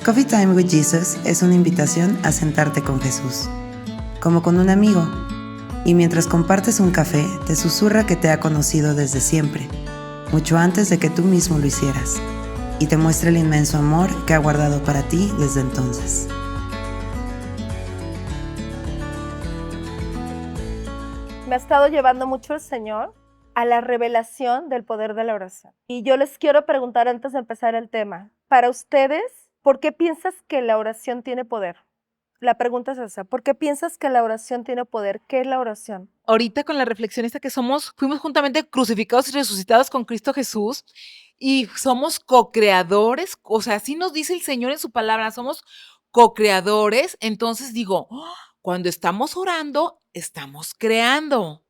Coffee Time with Jesus es una invitación a sentarte con Jesús, como con un amigo, y mientras compartes un café, te susurra que te ha conocido desde siempre, mucho antes de que tú mismo lo hicieras, y te muestra el inmenso amor que ha guardado para ti desde entonces. Me ha estado llevando mucho el Señor a la revelación del poder de la oración. Y yo les quiero preguntar antes de empezar el tema, para ustedes, ¿por qué piensas que la oración tiene poder? La pregunta es esa, ¿por qué piensas que la oración tiene poder? ¿Qué es la oración? Ahorita con la reflexión esta que fuimos juntamente crucificados y resucitados con Cristo Jesús y somos co-creadores, o sea, así nos dice el Señor en su palabra, somos co-creadores, entonces digo, cuando estamos orando, estamos creando.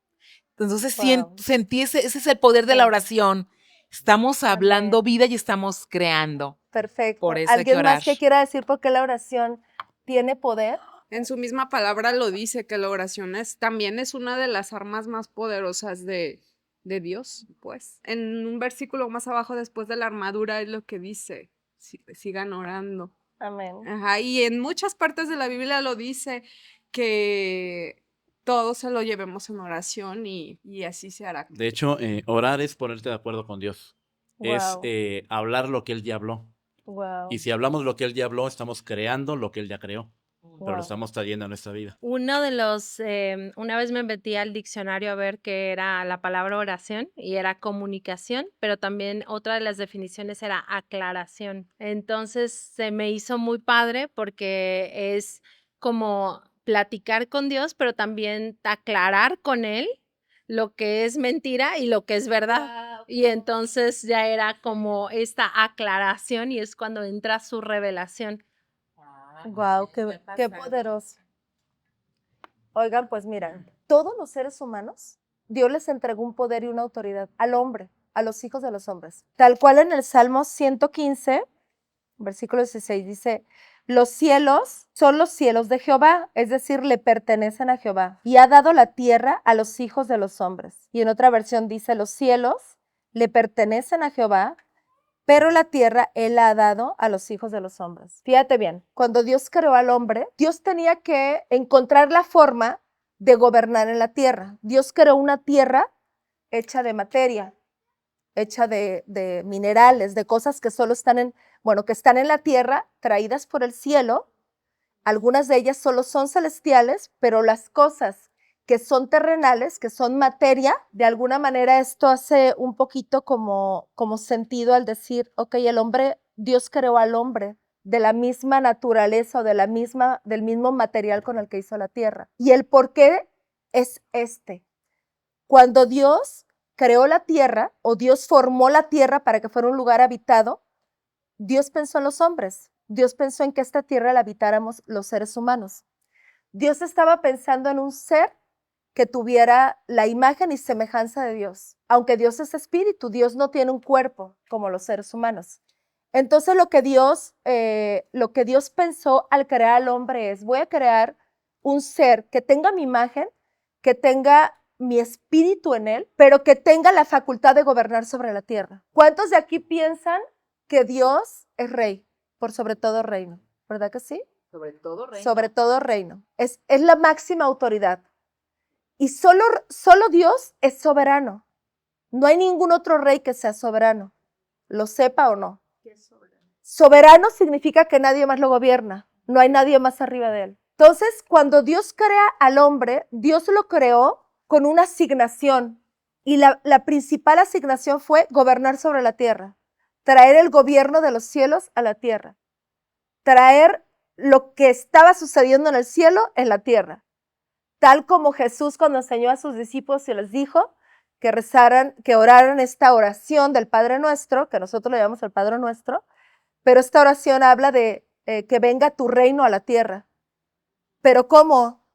Entonces Wow. sentí ese es el poder de la oración. Estamos hablando Amén. vida y estamos creando. Perfecto. Por eso hay que ¿Alguien más orar. que quiera decir por qué la oración tiene poder? En su misma palabra lo dice, que la oración también es una de las armas más poderosas de Dios, pues. En un versículo más abajo, después de la armadura, es lo que dice, sigan orando. Amén. Ajá, y en muchas partes de la Biblia lo dice, que todo se lo llevemos en oración y así se hará. De hecho, orar es ponerte de acuerdo con Dios. Wow. Es hablar lo que Él ya habló. Wow. Y si hablamos lo que Él ya habló, estamos creando lo que Él ya creó. Pero Wow. lo estamos trayendo a nuestra vida. Una vez me metí al diccionario a ver qué era la palabra oración y era comunicación, pero también otra de las definiciones era aclaración. Entonces se me hizo muy padre porque es como platicar con Dios, pero también aclarar con Él lo que es mentira y lo que es verdad. Wow. Y entonces ya era como esta aclaración y es cuando entra su revelación. Wow, qué poderoso. Oigan, pues miren, todos los seres humanos, Dios les entregó un poder y una autoridad al hombre, a los hijos de los hombres. Tal cual en el Salmo 115, versículo 16, dice, los cielos son los cielos de Jehová, es decir, le pertenecen a Jehová, y ha dado la tierra a los hijos de los hombres. Y en otra versión dice, los cielos le pertenecen a Jehová, pero la tierra Él la ha dado a los hijos de los hombres. Fíjate bien, cuando Dios creó al hombre, Dios tenía que encontrar la forma de gobernar en la tierra. Dios creó una tierra hecha de materia, hecha de minerales, de cosas que solo están que están en la tierra, traídas por el cielo. Algunas de ellas solo son celestiales, pero las cosas que son terrenales, que son materia, de alguna manera esto hace un poquito como sentido al decir, ok, Dios creó al hombre de la misma naturaleza o del mismo material con el que hizo la tierra. Y el por qué es cuando Dios creó la tierra o Dios formó la tierra para que fuera un lugar habitado, Dios pensó en los hombres, Dios pensó en que esta tierra la habitáramos los seres humanos. Dios estaba pensando en un ser que tuviera la imagen y semejanza de Dios. Aunque Dios es espíritu, Dios no tiene un cuerpo como los seres humanos. Entonces lo que Dios pensó al crear al hombre es, voy a crear un ser que tenga mi imagen, que tenga mi espíritu en él, pero que tenga la facultad de gobernar sobre la tierra. ¿Cuántos de aquí piensan que Dios es rey por sobre todo reino? ¿Verdad que sí? Sobre todo reino. Sobre todo reino. Es la máxima autoridad. Y solo Dios es soberano. No hay ningún otro rey que sea soberano, lo sepa o no. ¿Qué es soberano? Soberano significa que nadie más lo gobierna, no hay nadie más arriba de él. Entonces, cuando Dios crea al hombre, Dios lo creó con una asignación. Y la principal asignación fue gobernar sobre la tierra, traer el gobierno de los cielos a la tierra, traer lo que estaba sucediendo en el cielo en la tierra. Tal como Jesús cuando enseñó a sus discípulos y les dijo que rezaran, que oraran esta oración del Padre Nuestro, que nosotros le llamamos el Padre Nuestro, pero esta oración habla de que venga tu reino a la tierra. Pero ¿cómo?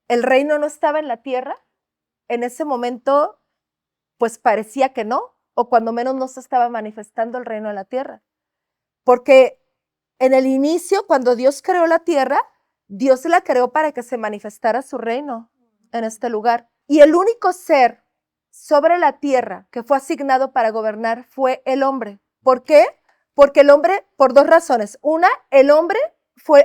¿El reino no estaba en la tierra? En ese momento, pues parecía que no, o cuando menos no se estaba manifestando el reino en la tierra. Porque en el inicio, cuando Dios creó la tierra, Dios la creó para que se manifestara su reino en este lugar. Y el único ser sobre la tierra que fue asignado para gobernar fue el hombre. ¿Por qué? Porque el hombre, por dos razones. Una, el hombre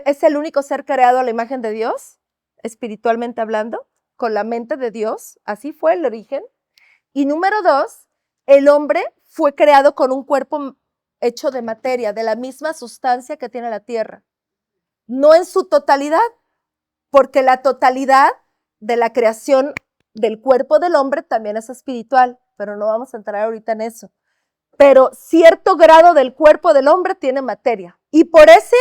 es el único ser creado a la imagen de Dios, espiritualmente hablando, con la mente de Dios. Así fue el origen. Y número dos, el hombre fue creado con un cuerpo hecho de materia, de la misma sustancia que tiene la tierra. No en su totalidad, porque la totalidad de la creación del cuerpo del hombre también es espiritual, pero no vamos a entrar ahorita en eso. Pero cierto grado del cuerpo del hombre tiene materia. Y por ese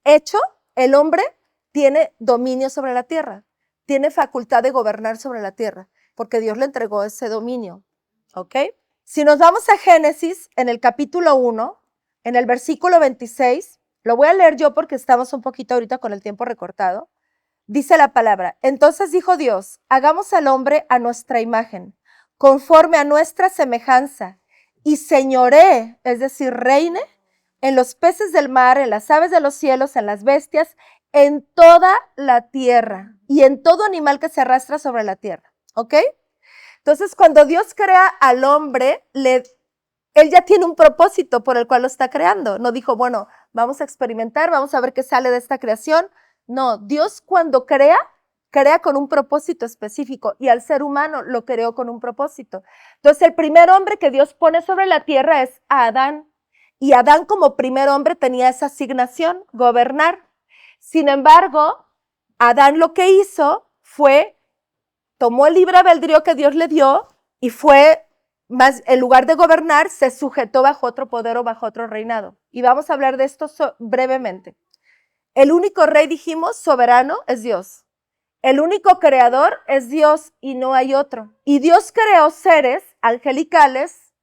hecho, el hombre tiene dominio sobre la tierra, tiene facultad de gobernar sobre la tierra, porque Dios le entregó ese dominio. ¿Ok? Si nos vamos a Génesis, en el capítulo 1, en el versículo 26, lo voy a leer yo porque estamos un poquito ahorita con el tiempo recortado. Dice la palabra, entonces dijo Dios, hagamos al hombre a nuestra imagen, conforme a nuestra semejanza, y señoree, es decir, reine, en los peces del mar, en las aves de los cielos, en las bestias, en toda la tierra, y en todo animal que se arrastra sobre la tierra. ¿Ok? Entonces, cuando Dios crea al hombre, él ya tiene un propósito por el cual lo está creando. No dijo, bueno, vamos a experimentar, vamos a ver qué sale de esta creación. No, Dios cuando crea con un propósito específico y al ser humano lo creó con un propósito. Entonces, el primer hombre que Dios pone sobre la tierra es a Adán. Y Adán como primer hombre tenía esa asignación, gobernar. Sin embargo, Adán lo que hizo fue, tomó el libre albedrío que Dios le dio y fue, más en lugar de gobernar, se sujetó bajo otro poder o bajo otro reinado. Y vamos a hablar de esto brevemente. El único rey, dijimos, soberano, es Dios. El único creador es Dios y no hay otro. Y Dios creó seres angelicales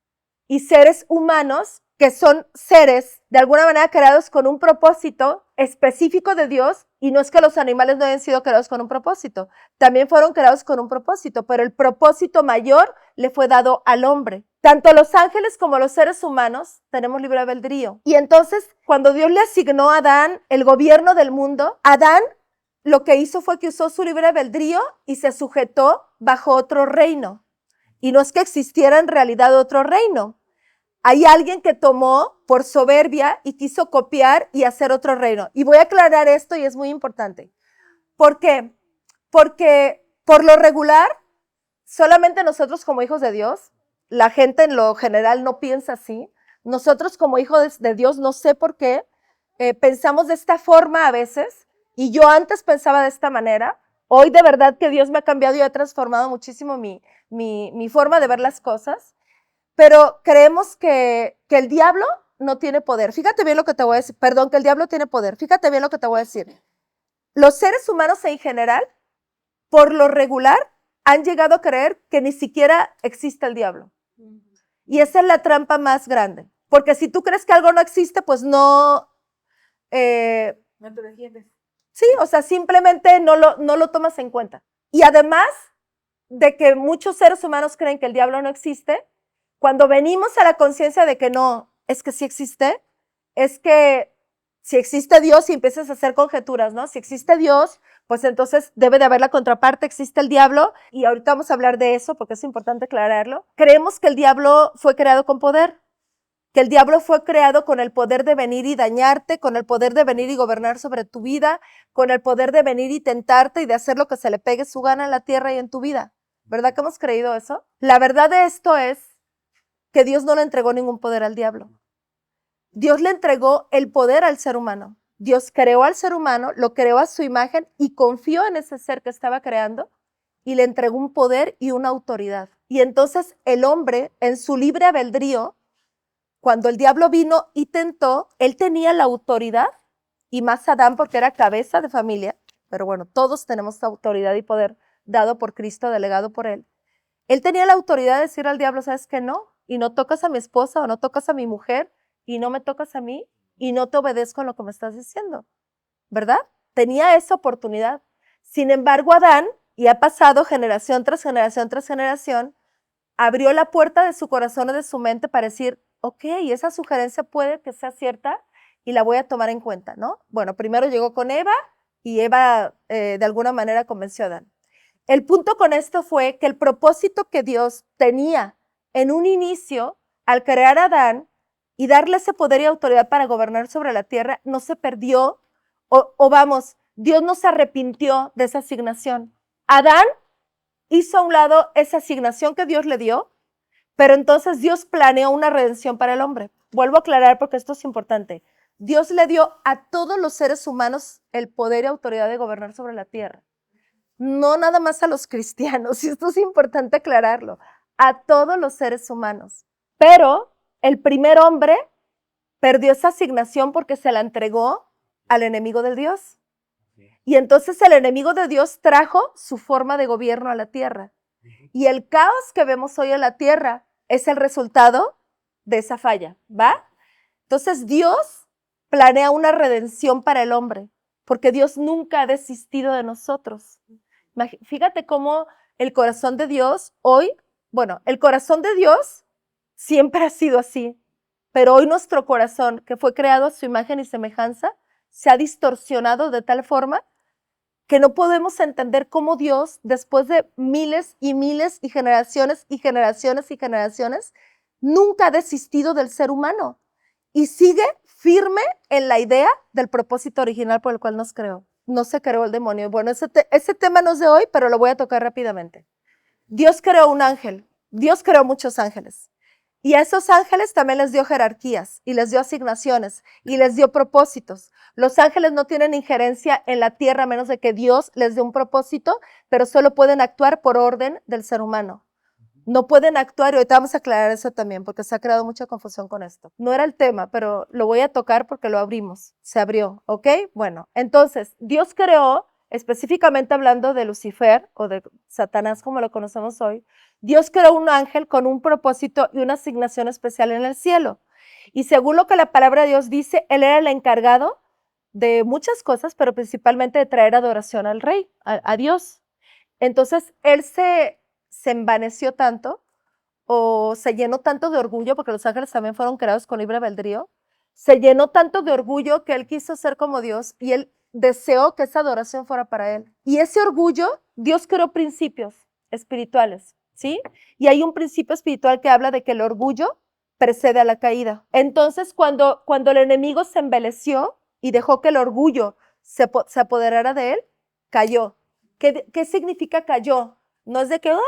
y seres humanos que son seres de alguna manera creados con un propósito específico de Dios, y no es que los animales no hayan sido creados con un propósito, también fueron creados con un propósito, pero el propósito mayor le fue dado al hombre. Tanto los ángeles como los seres humanos tenemos libre albedrío. Y entonces, cuando Dios le asignó a Adán el gobierno del mundo, Adán lo que hizo fue que usó su libre albedrío y se sujetó bajo otro reino. Y no es que existiera en realidad otro reino. Hay alguien que tomó por soberbia y quiso copiar y hacer otro reino. Y voy a aclarar esto y es muy importante. ¿Por qué? Porque por lo regular, solamente nosotros como hijos de Dios, la gente en lo general no piensa así. Nosotros como hijos de Dios, no sé por qué, pensamos de esta forma a veces. Y yo antes pensaba de esta manera. Hoy de verdad que Dios me ha cambiado y ha transformado muchísimo mi forma de ver las cosas. Pero creemos que el diablo no tiene poder. Fíjate bien lo que te voy a decir. Perdón, que el diablo tiene poder. Fíjate bien lo que te voy a decir. Los seres humanos en general, por lo regular, han llegado a creer que ni siquiera existe el diablo. Y esa es la trampa más grande. Porque si tú crees que algo no existe, pues no... No te defiendes. Sí, o sea, simplemente no lo tomas en cuenta. Y además de que muchos seres humanos creen que el diablo no existe, cuando venimos a la conciencia de que no, es que sí existe, es que si existe Dios y empiezas a hacer conjeturas, ¿no? Si existe Dios, pues entonces debe de haber la contraparte, existe el diablo, y ahorita vamos a hablar de eso porque es importante aclararlo. Creemos que el diablo fue creado con poder, que el diablo fue creado con el poder de venir y dañarte, con el poder de venir y gobernar sobre tu vida, con el poder de venir y tentarte y de hacer lo que se le pegue su gana en la tierra y en tu vida. ¿Verdad que hemos creído eso? La verdad de esto es que Dios no le entregó ningún poder al diablo. Dios le entregó el poder al ser humano. Dios creó al ser humano, lo creó a su imagen y confió en ese ser que estaba creando y le entregó un poder y una autoridad. Y entonces el hombre, en su libre albedrío, cuando el diablo vino y tentó, él tenía la autoridad, y más Adán porque era cabeza de familia, pero bueno, todos tenemos autoridad y poder dado por Cristo, delegado por él. Él tenía la autoridad de decir al diablo, ¿sabes qué? No, y no tocas a mi esposa o no tocas a mi mujer y no me tocas a mí y no te obedezco en lo que me estás diciendo, ¿verdad? Tenía esa oportunidad. Sin embargo, Adán, y ha pasado generación tras generación tras generación, abrió la puerta de su corazón y de su mente para decir, ok, esa sugerencia puede que sea cierta y la voy a tomar en cuenta, ¿no? Bueno, primero llegó con Eva y Eva de alguna manera convenció a Adán. El punto con esto fue que el propósito que Dios tenía en un inicio, al crear a Adán, y darle ese poder y autoridad para gobernar sobre la tierra, no se perdió, o vamos, Dios no se arrepintió de esa asignación. Adán hizo a un lado esa asignación que Dios le dio, pero entonces Dios planeó una redención para el hombre. Vuelvo a aclarar porque esto es importante. Dios le dio a todos los seres humanos el poder y autoridad de gobernar sobre la tierra. No nada más a los cristianos, y esto es importante aclararlo, a todos los seres humanos. Pero el primer hombre perdió esa asignación porque se la entregó al enemigo de Dios. Y entonces el enemigo de Dios trajo su forma de gobierno a la tierra. Y el caos que vemos hoy en la tierra es el resultado de esa falla, ¿va? Entonces Dios planea una redención para el hombre, porque Dios nunca ha desistido de nosotros. Fíjate cómo el corazón de Dios hoy, bueno, el corazón de Dios siempre ha sido así, pero hoy nuestro corazón, que fue creado a su imagen y semejanza, se ha distorsionado de tal forma que no podemos entender cómo Dios, después de miles y miles y generaciones y generaciones y generaciones, nunca ha desistido del ser humano y sigue firme en la idea del propósito original por el cual nos creó. No se creó el demonio. Bueno, ese tema no es de hoy, pero lo voy a tocar rápidamente. Dios creó un ángel. Dios creó muchos ángeles. Y a esos ángeles también les dio jerarquías y les dio asignaciones y les dio propósitos. Los ángeles no tienen injerencia en la tierra a menos de que Dios les dé un propósito, pero solo pueden actuar por orden del ser humano. No pueden actuar, y ahorita vamos a aclarar eso también, porque se ha creado mucha confusión con esto. No era el tema, pero lo voy a tocar porque lo abrimos. Se abrió, ¿ok? Bueno, entonces, Dios creó, específicamente hablando de Lucifer, o de Satanás como lo conocemos hoy, Dios creó un ángel con un propósito y una asignación especial en el cielo. Y según lo que la palabra de Dios dice, él era el encargado de muchas cosas, pero principalmente de traer adoración al rey, a Dios. Entonces, él se envaneció tanto o se llenó tanto de orgullo, porque los ángeles también fueron creados con libre albedrío, se llenó tanto de orgullo que él quiso ser como Dios y él deseó que esa adoración fuera para él. Y ese orgullo, Dios creó principios espirituales, ¿sí? Y hay un principio espiritual que habla de que el orgullo precede a la caída. Entonces, cuando el enemigo se embeleció y dejó que el orgullo se apoderara de él, cayó. ¿Qué significa cayó? No es de que, ¡ah!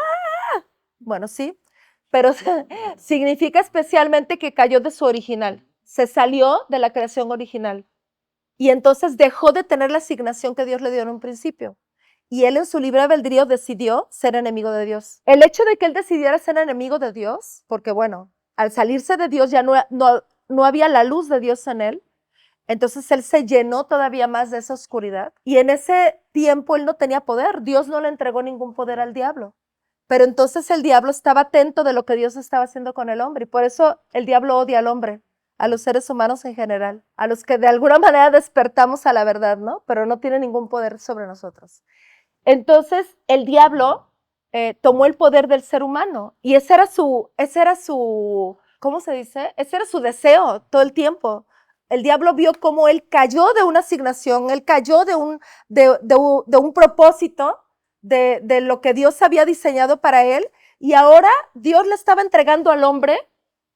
Bueno, sí, pero significa especialmente que cayó de su original. Se salió de la creación original. Y entonces dejó de tener la asignación que Dios le dio en un principio. Y él en su libre albedrío decidió ser enemigo de Dios. El hecho de que él decidiera ser enemigo de Dios, porque bueno, al salirse de Dios ya no había la luz de Dios en él, entonces él se llenó todavía más de esa oscuridad. Y en ese tiempo él no tenía poder. Dios no le entregó ningún poder al diablo. Pero entonces el diablo estaba atento de lo que Dios estaba haciendo con el hombre. Y por eso el diablo odia al hombre, a los seres humanos en general, a los que de alguna manera despertamos a la verdad, ¿no? Pero no tiene ningún poder sobre nosotros. Entonces el diablo tomó el poder del ser humano. Y ese era su, ¿cómo se dice? Ese era su deseo todo el tiempo. El diablo vio cómo él cayó de una asignación, él cayó de un propósito, de lo que Dios había diseñado para él, y ahora Dios le estaba entregando al hombre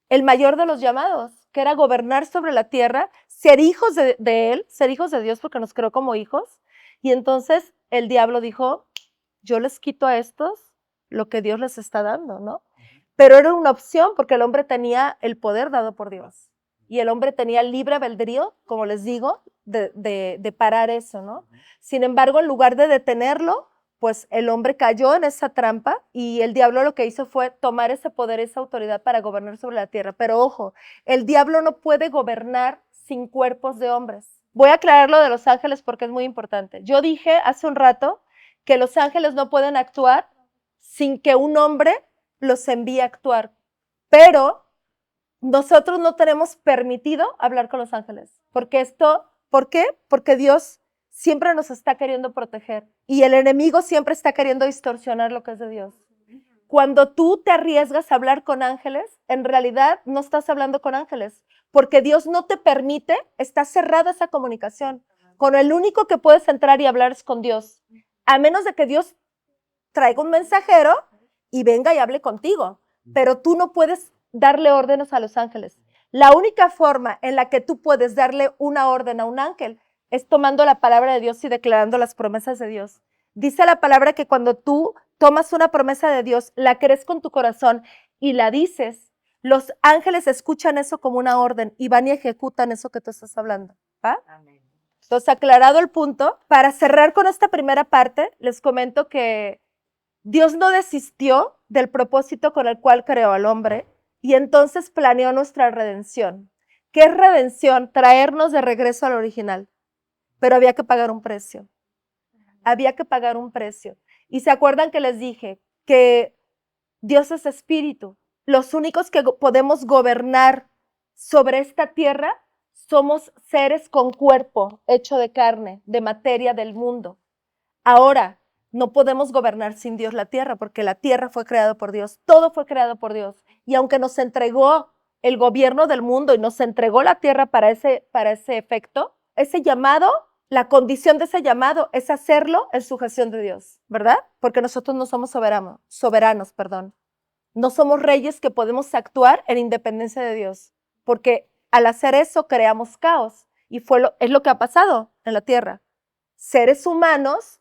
el mayor de los llamados, que era gobernar sobre la tierra, ser hijos de él, ser hijos de Dios porque nos creó como hijos. Y entonces el diablo dijo, yo les quito a estos lo que Dios les está dando, ¿no? Pero era una opción porque el hombre tenía el poder dado por Dios. Y el hombre tenía libre albedrío, como les digo, de parar eso, ¿no? Sin embargo, en lugar de detenerlo, pues el hombre cayó en esa trampa y el diablo lo que hizo fue tomar ese poder, esa autoridad para gobernar sobre la tierra. Pero ojo, el diablo no puede gobernar sin cuerpos de hombres. Voy a aclarar lo de los ángeles porque es muy importante. Yo dije hace un rato que los ángeles no pueden actuar sin que un hombre los envíe a actuar. Pero nosotros no tenemos permitido hablar con los ángeles. ¿Por qué? Porque Dios siempre nos está queriendo proteger y el enemigo siempre está queriendo distorsionar lo que es de Dios. Cuando tú te arriesgas a hablar con ángeles, en realidad no estás hablando con ángeles, porque Dios no te permite, está cerrada esa comunicación. Con el único que puedes entrar y hablar es con Dios, a menos de que Dios traiga un mensajero y venga y hable contigo, pero tú no puedes darle órdenes a los ángeles. La única forma en la que tú puedes darle una orden a un ángel es tomando la palabra de Dios y declarando las promesas de Dios. Dice la palabra que cuando tú tomas una promesa de Dios, la crees con tu corazón y la dices, los ángeles escuchan eso como una orden y van y ejecutan eso que tú estás hablando. ¿Va? Entonces, aclarado el punto, para cerrar con esta primera parte, les comento que Dios no desistió del propósito con el cual creó al hombre y entonces planeó nuestra redención. ¿Qué es redención? Traernos de regreso al original. Pero había que pagar un precio. Había que pagar un precio. Y se acuerdan que les dije que Dios es espíritu. Los únicos que podemos gobernar sobre esta tierra somos seres con cuerpo hecho de carne, de materia del mundo. Ahora, no podemos gobernar sin Dios la tierra, porque la tierra fue creada por Dios, todo fue creado por Dios. Y aunque nos entregó el gobierno del mundo y nos entregó la tierra para ese efecto, ese llamado, la condición de ese llamado es hacerlo en sujeción de Dios, ¿verdad? Porque nosotros no somos soberanos. No somos reyes que podemos actuar en independencia de Dios, porque al hacer eso creamos caos y es lo que ha pasado en la tierra. Seres humanos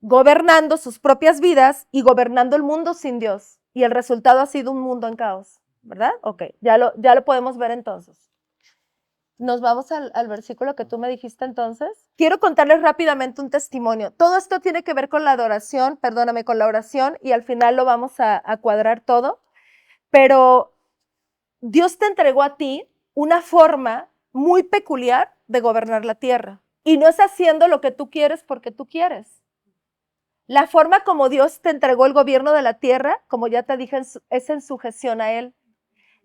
gobernando sus propias vidas y gobernando el mundo sin Dios. Y el resultado ha sido un mundo en caos, ¿verdad? Ok, ya lo podemos ver entonces. Nos vamos al versículo que tú me dijiste entonces. Quiero contarles rápidamente un testimonio. Todo esto tiene que ver con la adoración, con la oración, y al final lo vamos a cuadrar todo. Pero Dios te entregó a ti una forma muy peculiar de gobernar la tierra. Y no es haciendo lo que tú quieres porque tú quieres. La forma como Dios te entregó el gobierno de la tierra, como ya te dije, es en sujeción a Él.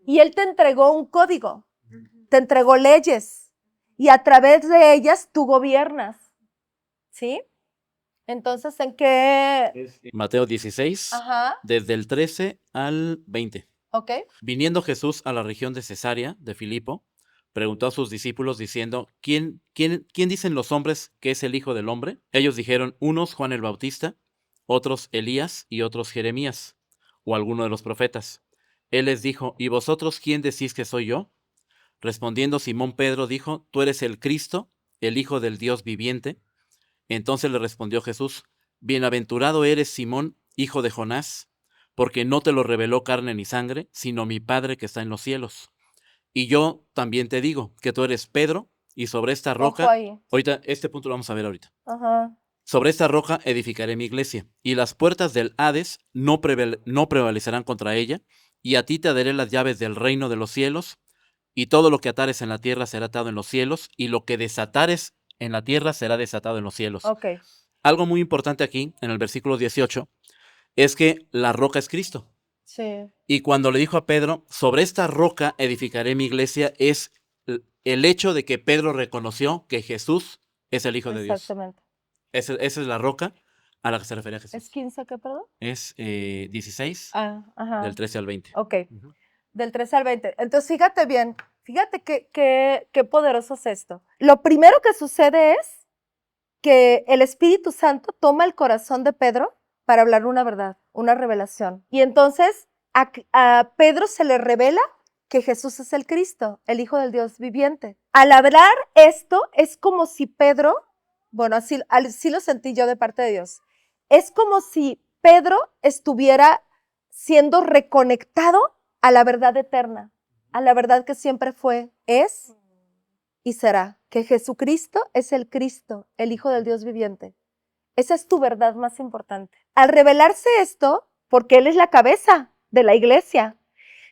Y Él te entregó un código, te entregó leyes, y a través de ellas tú gobiernas. ¿Sí? Entonces, ¿en qué? Mateo 16, Ajá, desde el 13 al 20. ok. Viniendo Jesús a la región de Cesarea de Filipo, preguntó a sus discípulos diciendo, ¿quién dicen los hombres que es el Hijo del Hombre? Ellos dijeron, unos Juan el Bautista, otros Elías y otros Jeremías, o alguno de los profetas. Él les dijo, ¿y vosotros quién decís que soy yo? Respondiendo Simón Pedro dijo, tú eres el Cristo, el Hijo del Dios viviente. Entonces le respondió Jesús, bienaventurado eres Simón, hijo de Jonás, porque no te lo reveló carne ni sangre, sino mi Padre que está en los cielos. Y yo también te digo que tú eres Pedro, y sobre esta roca, Ojo ahí. ahorita, este punto lo vamos a ver ahorita. Ajá. Sobre esta roca edificaré mi iglesia, y las puertas del Hades no prevalecerán contra ella, y a ti te daré las llaves del reino de los cielos, y todo lo que atares en la tierra será atado en los cielos, y lo que desatares en la tierra será desatado en los cielos. Ok. Algo muy importante aquí, en el versículo 18, es que la roca es Cristo. Sí. Y cuando le dijo a Pedro, sobre esta roca edificaré mi iglesia, es el hecho de que Pedro reconoció que Jesús es el Hijo de Dios. Exactamente. Esa es la roca a la que se refería Jesús. ¿Es 15 qué, perdón? Es 16, Ajá. del 13 al 20. Ok. Ujú. Del 13 al 20. Entonces, fíjate bien, fíjate qué poderoso es esto. Lo primero que sucede es que el Espíritu Santo toma el corazón de Pedro para hablar una verdad, una revelación. Y entonces a Pedro se le revela que Jesús es el Cristo, el Hijo del Dios viviente. Al hablar esto, es como si Pedro, bueno, así lo sentí yo de parte de Dios, es como si Pedro estuviera siendo reconectado a la verdad eterna, a la verdad que siempre fue, es y será, que Jesucristo es el Cristo, el Hijo del Dios viviente. Esa es tu verdad más importante. Al revelarse esto, porque Él es la cabeza de la iglesia,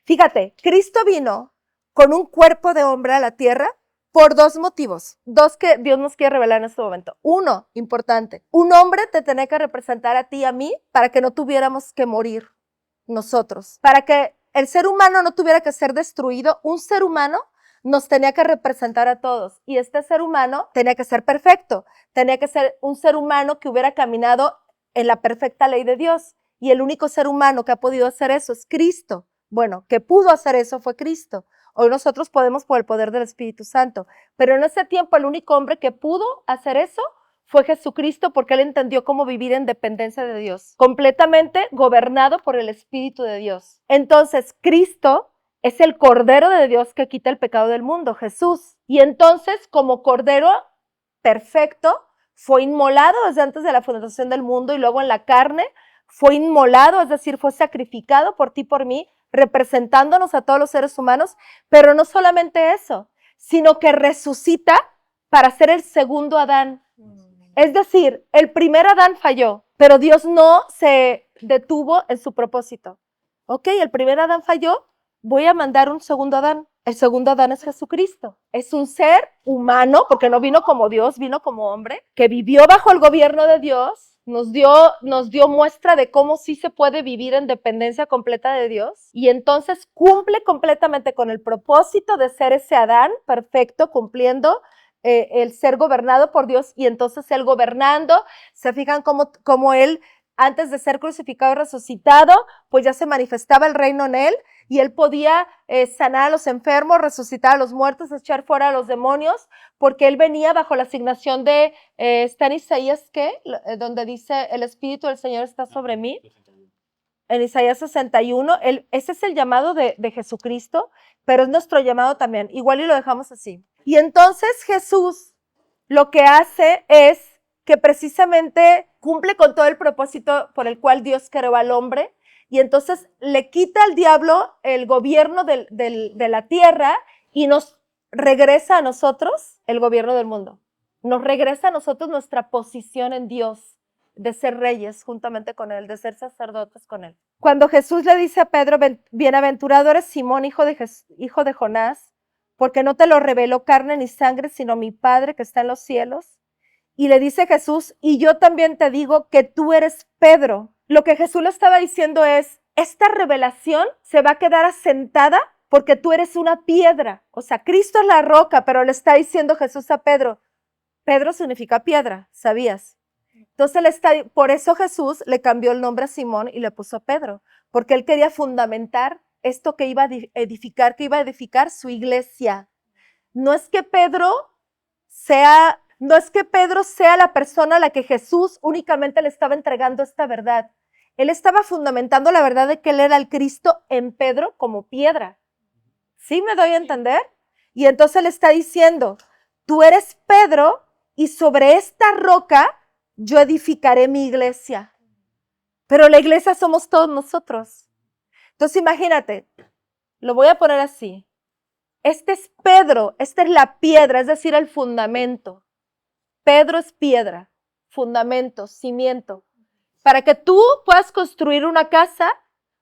fíjate, Cristo vino con un cuerpo de hombre a la tierra por dos motivos, dos que Dios nos quiere revelar en este momento. Uno, importante, un hombre te tenía que representar a ti y a mí para que no tuviéramos que morir nosotros, para que el ser humano no tuviera que ser destruido. Un ser humano nos tenía que representar a todos y este ser humano tenía que ser perfecto, tenía que ser un ser humano que hubiera caminado en la perfecta ley de Dios y el único ser humano que ha podido hacer eso es Cristo. Bueno, que pudo hacer eso fue Cristo. Hoy nosotros podemos por el poder del Espíritu Santo, pero en ese tiempo el único hombre que pudo hacer eso fue Jesucristo, porque Él entendió cómo vivir en dependencia de Dios, completamente gobernado por el Espíritu de Dios. Entonces, Cristo es el Cordero de Dios que quita el pecado del mundo, Jesús. Y entonces, como Cordero perfecto, fue inmolado desde antes de la fundación del mundo y luego en la carne, fue inmolado, es decir, fue sacrificado por ti, por mí, representándonos a todos los seres humanos, pero no solamente eso, sino que resucita para ser el segundo Adán. Es decir, el primer Adán falló, pero Dios no se detuvo en su propósito. Ok, el primer Adán falló, voy a mandar un segundo Adán. El segundo Adán es Jesucristo. Es un ser humano, porque no vino como Dios, vino como hombre, que vivió bajo el gobierno de Dios, nos dio muestra de cómo sí se puede vivir en dependencia completa de Dios, y entonces cumple completamente con el propósito de ser ese Adán perfecto, cumpliendo el ser gobernado por Dios, y entonces él gobernando, se fijan cómo él, antes de ser crucificado y resucitado, pues ya se manifestaba el reino en él, y él podía sanar a los enfermos, resucitar a los muertos, echar fuera a los demonios, porque él venía bajo la asignación de, está en Isaías, ¿qué? Donde dice, el Espíritu del Señor está sobre mí. En Isaías 61, ese es el llamado de Jesucristo, pero es nuestro llamado también, igual y lo dejamos así. Y entonces Jesús lo que hace es que precisamente cumple con todo el propósito por el cual Dios creó al hombre, y entonces le quita al diablo el gobierno de la tierra y nos regresa a nosotros el gobierno del mundo. Nos regresa a nosotros nuestra posición en Dios, de ser reyes juntamente con él, de ser sacerdotes con él. Cuando Jesús le dice a Pedro, bienaventurado eres Simón, hijo de Jonás, porque no te lo reveló carne ni sangre, sino mi Padre que está en los cielos. Y le dice Jesús, y yo también te digo que tú eres Pedro. Lo que Jesús le estaba diciendo es, esta revelación se va a quedar asentada porque tú eres una piedra. O sea, Cristo es la roca, pero le está diciendo Jesús a Pedro. Pedro significa piedra, ¿sabías? Entonces, por eso Jesús le cambió el nombre a Simón y le puso Pedro, porque él quería fundamentar esto que iba a edificar su iglesia. No es que Pedro sea la persona a la que Jesús únicamente le estaba entregando esta verdad. Él estaba fundamentando la verdad de que él era el Cristo en Pedro como piedra. ¿Sí me doy a entender? Y entonces le está diciendo, tú eres Pedro y sobre esta roca yo edificaré mi iglesia. Pero la iglesia somos todos nosotros. Entonces imagínate, lo voy a poner así. Este es Pedro, esta es la piedra, es decir, el fundamento. Pedro es piedra, fundamento, cimiento. Para que tú puedas construir una casa,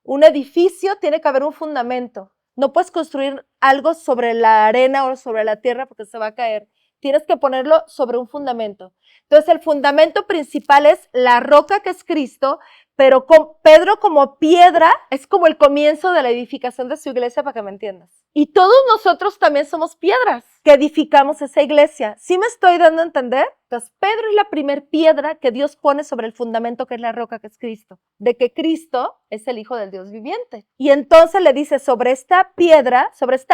un edificio, tiene que haber un fundamento. No puedes construir algo sobre la arena o sobre la tierra porque se va a caer. Tienes que ponerlo sobre un fundamento. Entonces, el fundamento principal es la roca que es Cristo, pero con Pedro como piedra es como el comienzo de la edificación de su iglesia, para que me entiendas. Y todos nosotros también somos piedras que edificamos esa iglesia. ¿Sí me estoy dando a entender? Entonces, Pedro es la primer piedra que Dios pone sobre el fundamento que es la roca que es Cristo, de que Cristo es el Hijo del Dios viviente. Y entonces le dice, sobre esta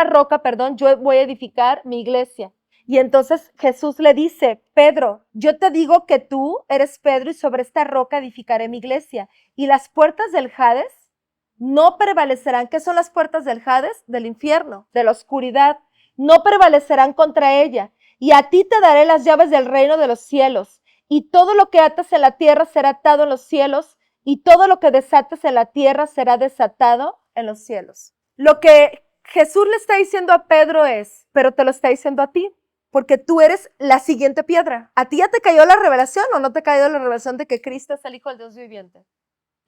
roca, yo voy a edificar mi iglesia. Y entonces Jesús le dice, Pedro, yo te digo que tú eres Pedro y sobre esta roca edificaré mi iglesia. Y las puertas del Hades no prevalecerán. ¿Qué son las puertas del Hades? Del infierno, de la oscuridad. No prevalecerán contra ella. Y a ti te daré las llaves del reino de los cielos. Y todo lo que atas en la tierra será atado en los cielos. Y todo lo que desates en la tierra será desatado en los cielos. Lo que Jesús le está diciendo a Pedro es, pero te lo está diciendo a ti. Porque tú eres la siguiente piedra. ¿A ti ya te cayó la revelación o no te cayó la revelación de que Cristo es el Hijo del Dios viviente?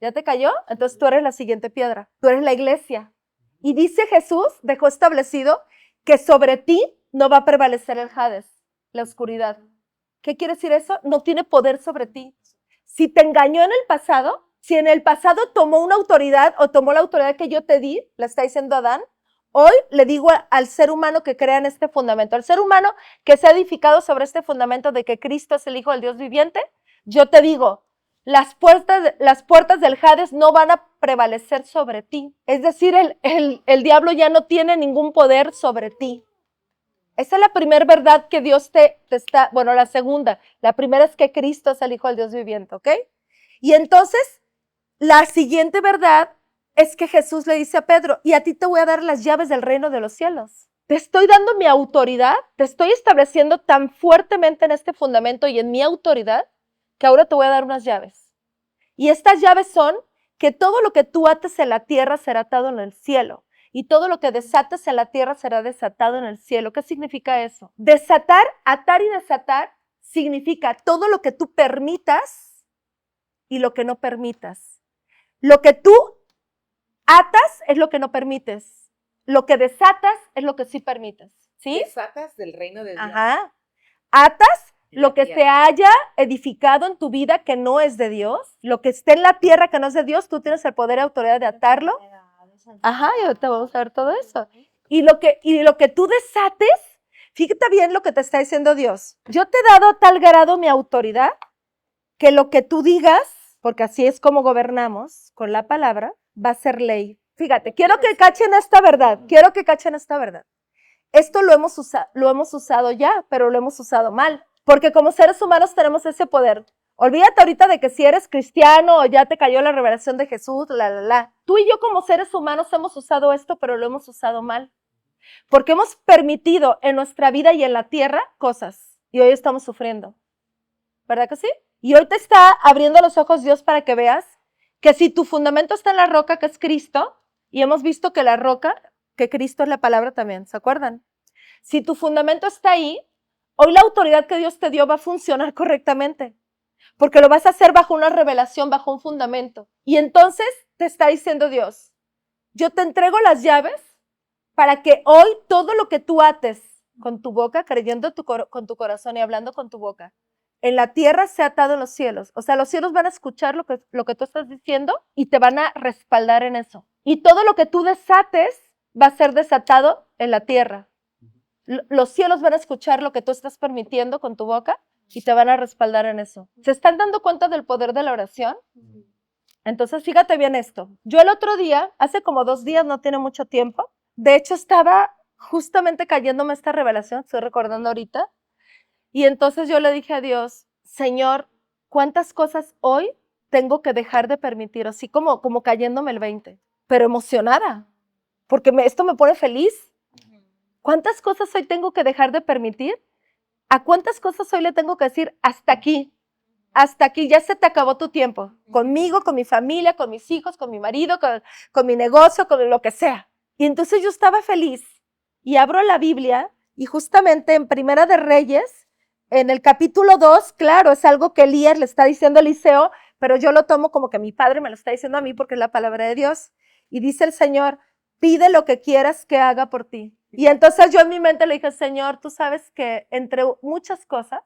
¿Ya te cayó? Entonces tú eres la siguiente piedra. Tú eres la iglesia. Y dice Jesús, dejó establecido que sobre ti no va a prevalecer el Hades, la oscuridad. ¿Qué quiere decir eso? No tiene poder sobre ti. Si te engañó en el pasado, si en el pasado tomó una autoridad o tomó la autoridad que yo te di, le está diciendo Adán, hoy le digo al ser humano que crea en este fundamento, al ser humano que se ha edificado sobre este fundamento de que Cristo es el Hijo del Dios viviente, yo te digo, las puertas del Hades no van a prevalecer sobre ti. Es decir, el diablo ya no tiene ningún poder sobre ti. Esa es la primera verdad que Dios te está, bueno, la segunda. La primera es que Cristo es el Hijo del Dios viviente, ¿ok? Y entonces, la siguiente verdad es que Jesús le dice a Pedro, y a ti te voy a dar las llaves del reino de los cielos. Te estoy dando mi autoridad, te estoy estableciendo tan fuertemente en este fundamento y en mi autoridad, que ahora te voy a dar unas llaves. Y estas llaves son que todo lo que tú ates en la tierra será atado en el cielo. Y todo lo que desates en la tierra será desatado en el cielo. ¿Qué significa eso? Desatar, atar y desatar significa todo lo que tú permitas y lo que no permitas. Lo que tú atas es lo que no permites. Lo que desatas es lo que sí permites. ¿Sí? Desatas del reino de Dios. Ajá. Atas En la lo que tierra. se haya edificado en tu vida que no es de Dios. Lo que esté en la tierra que no es de Dios, tú tienes el poder y autoridad de atarlo. Ajá, y ahorita vamos a ver todo eso. Y lo que tú desates, fíjate bien lo que te está diciendo Dios. Yo te he dado a tal grado mi autoridad que lo que tú digas, porque así es como gobernamos con la palabra, va a ser ley. Fíjate, quiero que cachen esta verdad, Esto lo hemos usado ya, pero lo hemos usado mal, porque como seres humanos tenemos ese poder. Olvídate ahorita de que si eres cristiano o ya te cayó la revelación de Jesús, Tú y yo como seres humanos hemos usado esto, pero lo hemos usado mal. Porque hemos permitido en nuestra vida y en la tierra cosas, y hoy estamos sufriendo. ¿Verdad que sí? Y hoy te está abriendo los ojos Dios para que veas que si tu fundamento está en la roca, que es Cristo, y hemos visto que la roca, que Cristo es la palabra también, ¿se acuerdan? Si tu fundamento está ahí, hoy la autoridad que Dios te dio va a funcionar correctamente, porque lo vas a hacer bajo una revelación, bajo un fundamento. Y entonces te está diciendo Dios, yo te entrego las llaves para que hoy todo lo que tú ates con tu boca, creyendo con tu corazón y hablando con tu boca, en la tierra sea atado en los cielos. O sea, los cielos van a escuchar lo que tú estás diciendo y te van a respaldar en eso. Y todo lo que tú desates va a ser desatado en la tierra. Los cielos van a escuchar lo que tú estás permitiendo con tu boca y te van a respaldar en eso. ¿Se están dando cuenta del poder de la oración? Entonces, fíjate bien esto. Yo el otro día, hace como 2 días, no tiene mucho tiempo, de hecho estaba justamente cayéndome esta revelación, estoy recordando ahorita, y entonces yo le dije a Dios, Señor, ¿cuántas cosas hoy tengo que dejar de permitir? Así como cayéndome el 20, pero emocionada, porque esto me pone feliz. ¿Cuántas cosas hoy tengo que dejar de permitir? ¿A cuántas cosas hoy le tengo que decir hasta aquí? Hasta aquí, ya se te acabó tu tiempo. Conmigo, con mi familia, con mis hijos, con mi marido, con mi negocio, con lo que sea. Y entonces yo estaba feliz y abro la Biblia y justamente en Primera de Reyes, en el capítulo 2, claro, es algo que Elías le está diciendo a Eliseo, pero yo lo tomo como que mi padre me lo está diciendo a mí porque es la palabra de Dios. Y dice el Señor, pide lo que quieras que haga por ti. Y entonces yo en mi mente le dije, Señor, tú sabes que entre muchas cosas,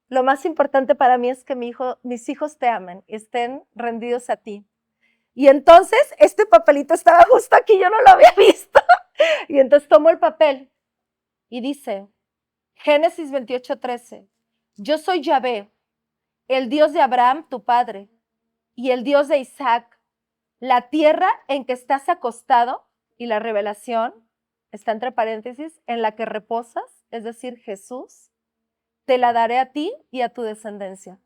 lo más importante para mí es que mis hijos te amen y estén rendidos a ti. Y entonces este papelito estaba justo aquí, yo no lo había visto. Y entonces tomo el papel y dice, Génesis 28:13, yo soy Yahvé, el Dios de Abraham, tu padre, y el Dios de Isaac. La tierra en que estás acostado, y la revelación está entre paréntesis, en la que reposas, es decir, Jesús, te la daré a ti y a tu descendencia.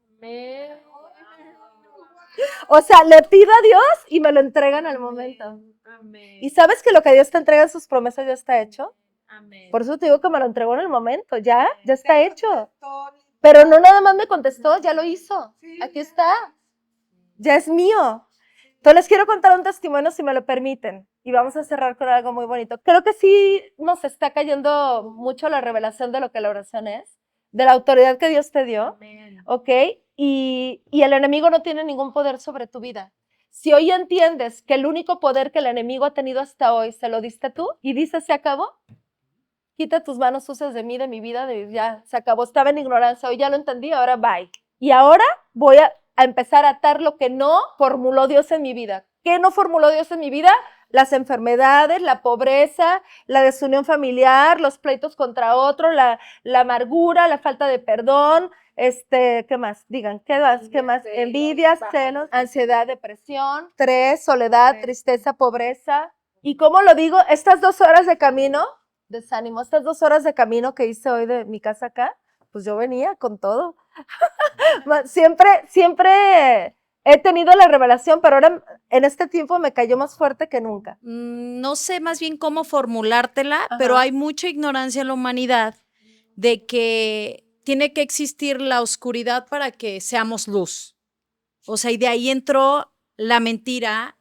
O sea, le pido a Dios y me lo entregan al momento. ¿Y sabes que lo que Dios te entrega en sus promesas ya está hecho? Por eso te digo que me lo entregó en el momento, ya está hecho. Pero no nada más me contestó, ya lo hizo. Aquí está. Ya es mío. Entonces les quiero contar un testimonio si me lo permiten. Y vamos a cerrar con algo muy bonito. Creo que sí nos está cayendo mucho la revelación de lo que la oración es, de la autoridad que Dios te dio, ¿ok? Y el enemigo no tiene ningún poder sobre tu vida. Si hoy entiendes que el único poder que el enemigo ha tenido hasta hoy se lo diste tú y dices, se acabó, quita tus manos sucias de mí, de mi vida, ya, se acabó, estaba en ignorancia, hoy ya lo entendí, ahora bye. Y ahora voy a empezar a atar lo que no formuló Dios en mi vida. ¿Qué no formuló Dios en mi vida? Las enfermedades, la pobreza, la desunión familiar, los pleitos contra otro, la amargura, la falta de perdón, ¿qué más? Digan, ¿qué más? Envidia, celos, ansiedad, depresión, estrés, soledad, tristeza, pobreza. ¿Y cómo lo digo? Estas 2 horas de camino, desánimo, estas 2 horas de camino que hice hoy de mi casa acá, pues yo venía con todo. Siempre He tenido la revelación, pero ahora en este tiempo me cayó más fuerte que nunca. No sé más bien cómo formulártela, pero hay mucha ignorancia en la humanidad de que tiene que existir la oscuridad para que seamos luz. O sea, y de ahí entró la mentira,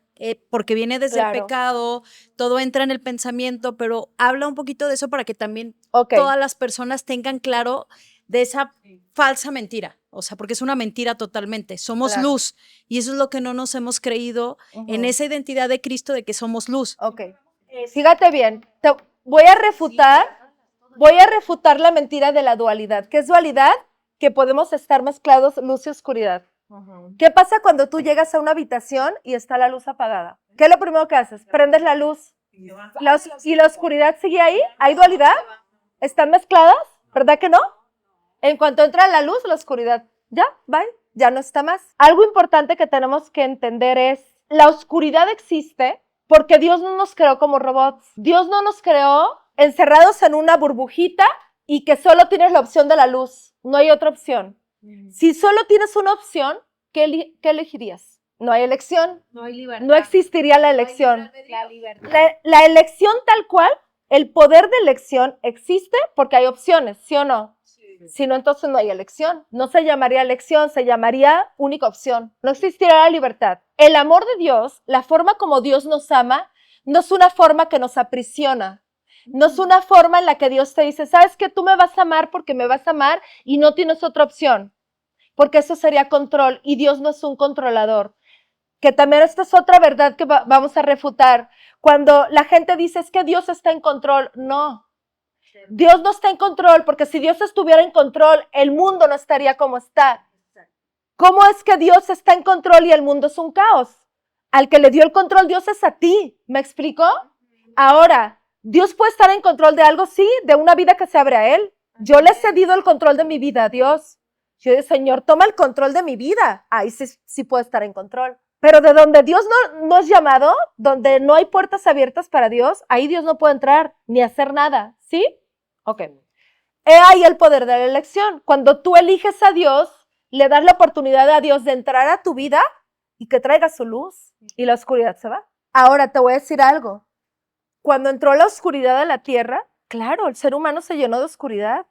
porque viene desde el pecado, todo entra en el pensamiento, pero habla un poquito de eso para que también todas las personas tengan claro de esa falsa mentira. O sea, porque es una mentira totalmente. Somos luz, y eso es lo que no nos hemos creído en esa identidad de Cristo de que somos luz. Fíjate bien, voy a refutar la mentira de la dualidad. ¿Qué es dualidad? Que podemos estar mezclados luz y oscuridad. ¿Qué pasa cuando tú llegas a una habitación y está la luz apagada? ¿Qué es lo primero que haces? Prendes la luz. ¿Y la oscuridad sigue ahí? ¿Hay dualidad? ¿Están mezcladas? ¿Verdad que no? En cuanto entra la luz, la oscuridad, ya, bye, ya no está más. Algo importante que tenemos que entender es, la oscuridad existe porque Dios no nos creó como robots. Dios no nos creó encerrados en una burbujita y que solo tienes la opción de la luz. No hay otra opción. Si solo tienes una opción, ¿qué elegirías? No hay elección. No hay libertad. No existiría la elección. La libertad. La elección tal cual, el poder de elección existe porque hay opciones, ¿sí o no? Si no, entonces no hay elección. No se llamaría elección, se llamaría única opción. No existiría la libertad. El amor de Dios, la forma como Dios nos ama, no es una forma que nos aprisiona. No es una forma en la que Dios te dice, ¿sabes qué? Tú me vas a amar porque me vas a amar y no tienes otra opción. Porque eso sería control y Dios no es un controlador. Que también esta es otra verdad que vamos a refutar. Cuando la gente dice, es que Dios está en control. No. Dios no está en control, porque si Dios estuviera en control, el mundo no estaría como está. ¿Cómo es que Dios está en control y el mundo es un caos? Al que le dio el control Dios es a ti, ¿me explico? Ahora, ¿Dios puede estar en control de algo? Sí, de una vida que se abre a Él. Yo le he cedido el control de mi vida a Dios. Yo digo, Señor, toma el control de mi vida. Ahí sí puede estar en control. Pero de donde Dios no es llamado, donde no hay puertas abiertas para Dios, ahí Dios no puede entrar ni hacer nada, ¿sí? Ok. He ahí el poder de la elección. Cuando tú eliges a Dios, le das la oportunidad a Dios de entrar a tu vida y que traiga su luz y la oscuridad se va. Ahora te voy a decir algo. Cuando entró la oscuridad a la tierra, claro, el ser humano se llenó de oscuridad.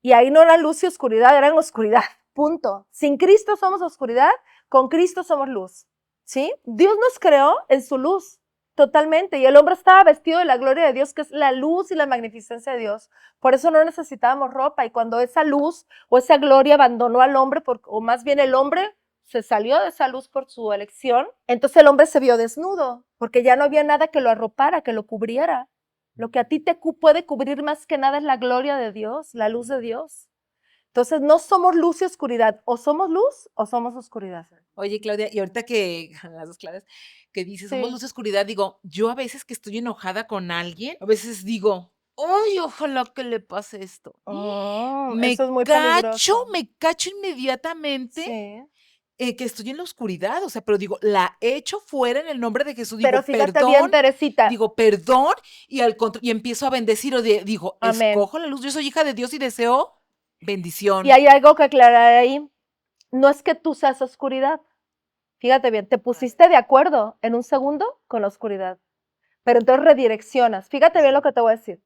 Y ahí no era luz y oscuridad, eran oscuridad. Punto. Sin Cristo somos oscuridad, con Cristo somos luz. ¿Sí? Dios nos creó en su luz, totalmente. Y el hombre estaba vestido de la gloria de Dios, que es la luz y la magnificencia de Dios. Por eso no necesitábamos ropa. Y cuando esa luz o esa gloria abandonó al hombre, o más bien el hombre se salió de esa luz por su elección, entonces el hombre se vio desnudo, porque ya no había nada que lo arropara, que lo cubriera. Lo que a ti te puede cubrir más que nada es la gloria de Dios, la luz de Dios. Entonces no somos luz y oscuridad, o somos luz o somos oscuridad. Oye, Claudia, y ahorita que, las dos Claudias, que dices, somos luz y oscuridad, digo, yo a veces que estoy enojada con alguien, a veces digo, ¡ay, ojalá que le pase esto! Eso es muy peligroso. Me cacho inmediatamente que estoy en la oscuridad, o sea, pero digo, la echo fuera en el nombre de Jesús, digo, pero fíjate perdón, bien, Teresita. Digo, perdón, y y empiezo a bendecir, digo, amén. Escojo la luz, yo soy hija de Dios y deseo bendición. Y hay algo que aclarar ahí. No es que tú seas oscuridad. Fíjate bien, te pusiste de acuerdo en un segundo con la oscuridad. Pero entonces redireccionas. Fíjate bien lo que te voy a decir.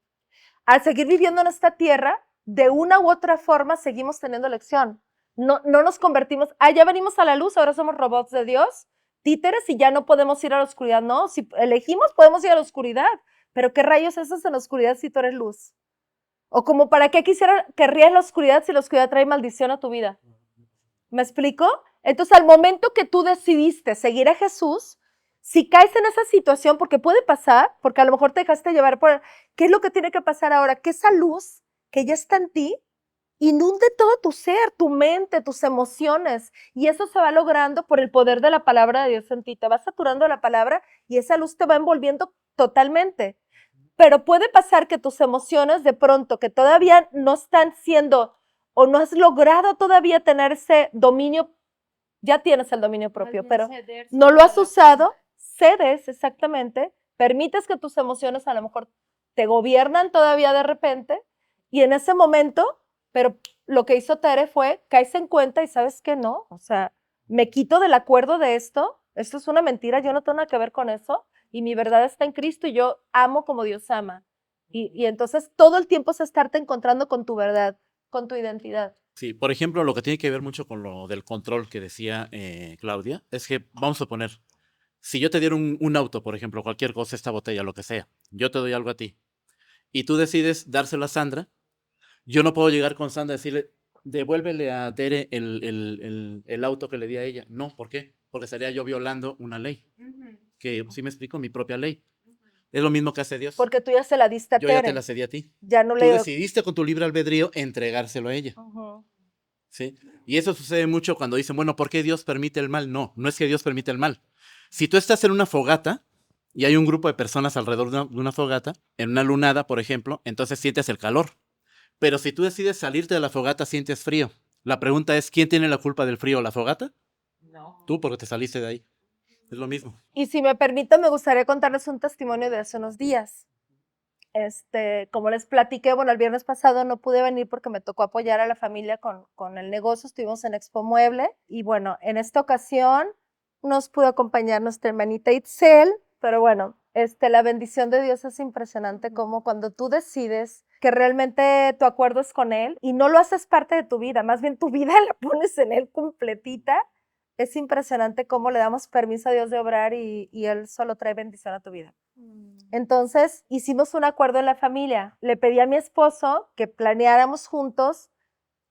Al seguir viviendo en esta tierra, de una u otra forma seguimos teniendo elección. No nos convertimos, ya venimos a la luz, ahora somos robots de Dios, títeres y ya no podemos ir a la oscuridad. No, si elegimos podemos ir a la oscuridad. Pero ¿qué rayos haces en la oscuridad si tú eres luz? O como para qué querrías la oscuridad si la oscuridad trae maldición a tu vida. ¿Me explico? Entonces, al momento que tú decidiste seguir a Jesús, si caes en esa situación, porque puede pasar, porque a lo mejor te dejaste llevar por, ¿qué es lo que tiene que pasar ahora? Que esa luz que ya está en ti inunde todo tu ser, tu mente, tus emociones, y eso se va logrando por el poder de la palabra de Dios en ti. Te va saturando la palabra y esa luz te va envolviendo totalmente. Pero puede pasar que tus emociones de pronto, que todavía no están siendo o no has logrado todavía tener ese dominio, ya tienes el dominio propio, pero no lo has usado, cedes exactamente, permites que tus emociones a lo mejor te gobiernan todavía de repente y en ese momento, pero lo que hizo Tere fue, caes en cuenta y sabes que no, o sea, me quito del acuerdo de esto es una mentira, yo no tengo nada que ver con eso, y mi verdad está en Cristo y yo amo como Dios ama. Y entonces todo el tiempo es estarte encontrando con tu verdad, con tu identidad. Sí, por ejemplo, lo que tiene que ver mucho con lo del control que decía Claudia, es que vamos a poner, si yo te diera un auto, por ejemplo, cualquier cosa, esta botella, lo que sea, yo te doy algo a ti, y tú decides dárselo a Sandra, yo no puedo llegar con Sandra y decirle, devuélvele a Tere el auto que le di a ella. No, ¿por qué? Porque estaría yo violando una ley, que sí me explico, mi propia ley. Es lo mismo que hace Dios. Porque tú ya se la diste a Yo ya te Tere. la cedí a ti. Ya no Tú le... decidiste con tu libre albedrío entregárselo a ella. ¿Sí? Y eso sucede mucho cuando dicen, bueno, ¿por qué Dios permite el mal? No, no es que Dios permite el mal. Si tú estás en una fogata y hay un grupo de personas alrededor de una fogata, en una lunada, por ejemplo, entonces sientes el calor. Pero si tú decides salirte de la fogata, sientes frío. La pregunta es, ¿quién tiene la culpa del frío? ¿La fogata? No. Tú, porque te saliste de ahí. Es lo mismo. Y si me permite, me gustaría contarles un testimonio de hace unos días. Como les platiqué, bueno, el viernes pasado no pude venir porque me tocó apoyar a la familia con el negocio, estuvimos en Expo Mueble y bueno, en esta ocasión nos pudo acompañar nuestra hermanita Itzel, pero bueno, la bendición de Dios es impresionante como cuando tú decides que realmente tu acuerdo es con Él y no lo haces parte de tu vida, más bien tu vida la pones en Él completita. Es impresionante cómo le damos permiso a Dios de obrar y Él solo trae bendición a tu vida. Entonces, hicimos un acuerdo en la familia. Le pedí a mi esposo que planeáramos juntos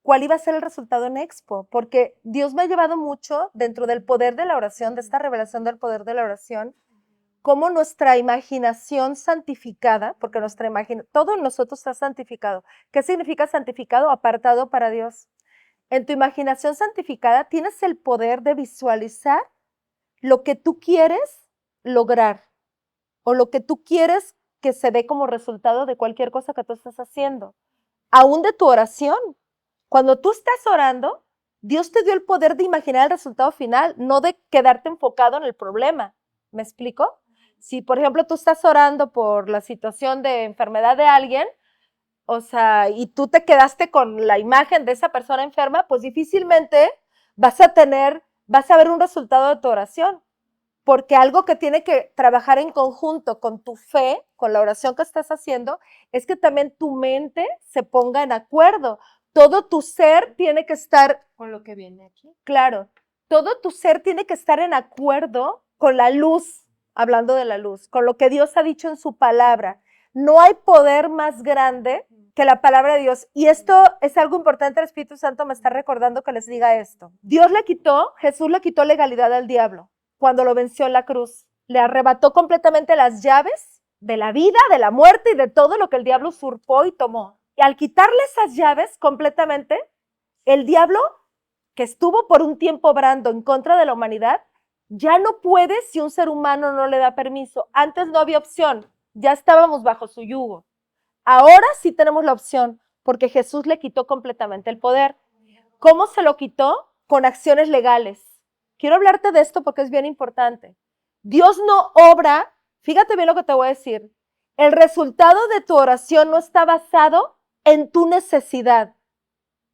cuál iba a ser el resultado en Expo, porque Dios me ha llevado mucho dentro del poder de la oración, de esta revelación del poder de la oración, cómo nuestra imaginación santificada, porque todo en nosotros está santificado. ¿Qué significa santificado? Apartado para Dios. En tu imaginación santificada tienes el poder de visualizar lo que tú quieres lograr o lo que tú quieres que se dé como resultado de cualquier cosa que tú estás haciendo, aún de tu oración. Cuando tú estás orando, Dios te dio el poder de imaginar el resultado final, no de quedarte enfocado en el problema. ¿Me explico? Si, por ejemplo, tú estás orando por la situación de enfermedad de alguien, o sea, y tú te quedaste con la imagen de esa persona enferma, pues difícilmente vas a ver un resultado de tu oración. Porque algo que tiene que trabajar en conjunto con tu fe, con la oración que estás haciendo, es que también tu mente se ponga en acuerdo. Todo tu ser tiene que estar... Con lo que viene aquí. Claro, todo tu ser tiene que estar en acuerdo con la luz, hablando de la luz, con lo que Dios ha dicho en su palabra. No hay poder más grande que la palabra de Dios. Y esto es algo importante, el Espíritu Santo me está recordando que les diga esto. Jesús le quitó legalidad al diablo cuando lo venció en la cruz. Le arrebató completamente las llaves de la vida, de la muerte y de todo lo que el diablo usurpó y tomó. Y al quitarle esas llaves completamente, el diablo, que estuvo por un tiempo obrando en contra de la humanidad, ya no puede si un ser humano no le da permiso. Antes no había opción, ya estábamos bajo su yugo. Ahora sí tenemos la opción, porque Jesús le quitó completamente el poder. ¿Cómo se lo quitó? Con acciones legales. Quiero hablarte de esto porque es bien importante. Dios no obra, fíjate bien lo que te voy a decir, el resultado de tu oración no está basado en tu necesidad,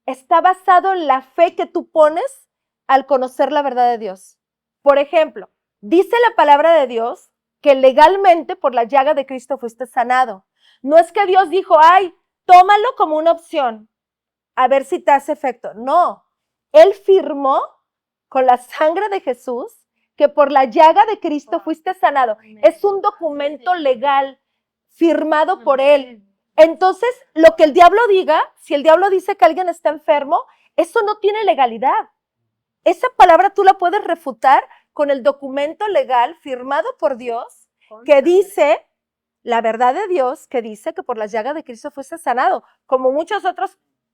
está basado en la fe que tú pones al conocer la verdad de Dios. Por ejemplo, dice la palabra de Dios que legalmente por la llaga de Cristo fuiste sanado. No es que Dios dijo, ay, tómalo como una opción, a ver si te hace efecto. No, Él firmó con la sangre de Jesús que por la llaga de Cristo fuiste sanado. Es un documento legal firmado por Él. Entonces, lo que el diablo diga, si el diablo dice que alguien está enfermo, eso no tiene legalidad. Esa palabra tú la puedes refutar con el documento legal firmado por Dios que dice la verdad de Dios, que dice que por la llaga de Cristo fuiste sanado, como muchos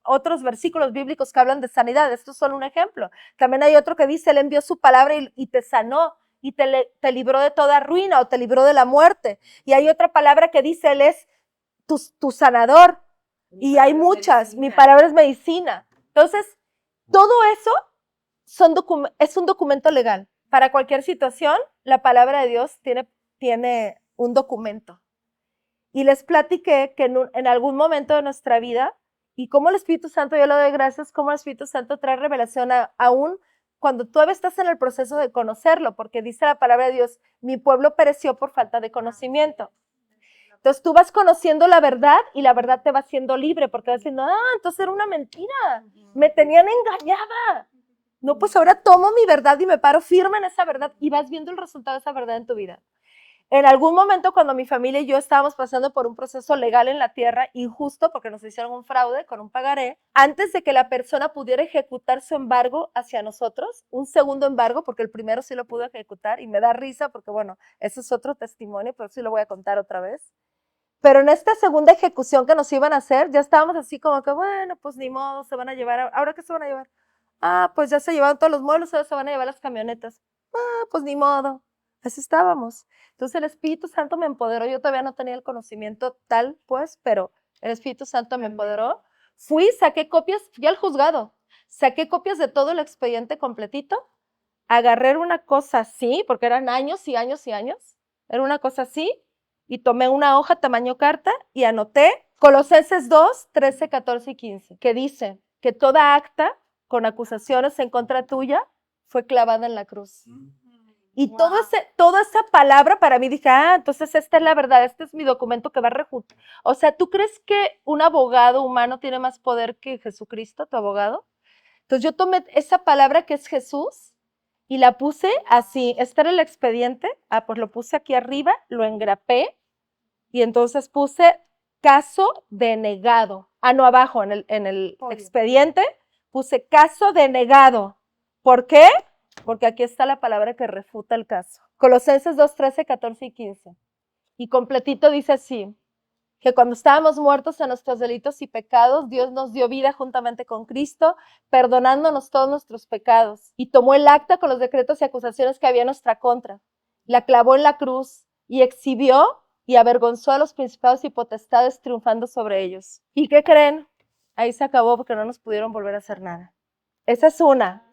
otros versículos bíblicos que hablan de sanidad. Estos son un ejemplo. También hay otro que dice, Él envió su palabra y te sanó y te libró de toda ruina o te libró de la muerte. Y hay otra palabra que dice, Él es tu sanador. Y hay muchas. Mi palabra es medicina. Entonces, todo eso es un documento legal. Para cualquier situación, la palabra de Dios tiene un documento. Y les platiqué que en algún momento de nuestra vida, y cómo el Espíritu Santo, yo le doy gracias, cómo el Espíritu Santo trae revelación aún cuando tú estás en el proceso de conocerlo, porque dice la palabra de Dios, mi pueblo pereció por falta de conocimiento. Entonces tú vas conociendo la verdad y la verdad te va haciendo libre, porque vas diciendo, entonces era una mentira, me tenían engañada. No, pues ahora tomo mi verdad y me paro firme en esa verdad y vas viendo el resultado de esa verdad en tu vida. En algún momento cuando mi familia y yo estábamos pasando por un proceso legal en la tierra, injusto porque nos hicieron un fraude con un pagaré, antes de que la persona pudiera ejecutar su embargo hacia nosotros, un segundo embargo, porque el primero sí lo pudo ejecutar y me da risa porque bueno, ese es otro testimonio, pero sí lo voy a contar otra vez. Pero en esta segunda ejecución que nos iban a hacer, ya estábamos así como que, bueno, pues ni modo, se van a llevar, ¿ahora qué se van a llevar? Pues ya se llevaron todos los muebles, ahora se van a llevar las camionetas. Pues ni modo. Así estábamos. Entonces el Espíritu Santo me empoderó. Yo todavía no tenía el conocimiento tal, pues, pero el Espíritu Santo me empoderó. Fui, saqué copias, fui al juzgado. Saqué copias de todo el expediente completito. Agarré una cosa así, porque eran años y años y años. Era una cosa así. Y tomé una hoja tamaño carta y anoté Colosenses 2, 13, 14 y 15, que dice que toda acta con acusaciones en contra tuya fue clavada en la cruz. Y toda esa palabra para mí dije, entonces esta es la verdad, este es mi documento que va a refutar. O sea, ¿tú crees que un abogado humano tiene más poder que Jesucristo, tu abogado? Entonces yo tomé esa palabra que es Jesús y la puse así, este era el expediente, pues lo puse aquí arriba, lo engrapé y entonces puse caso denegado. No, abajo en el expediente puse caso denegado. ¿Por qué? Porque aquí está la palabra que refuta el caso. Colosenses 2, 13, 14 y 15. Y completito dice así, que cuando estábamos muertos en nuestros delitos y pecados, Dios nos dio vida juntamente con Cristo, perdonándonos todos nuestros pecados. Y tomó el acta con los decretos y acusaciones que había en nuestra contra. La clavó en la cruz y exhibió y avergonzó a los principados y potestades triunfando sobre ellos. ¿Y qué creen? Ahí se acabó porque no nos pudieron volver a hacer nada. Esa es una.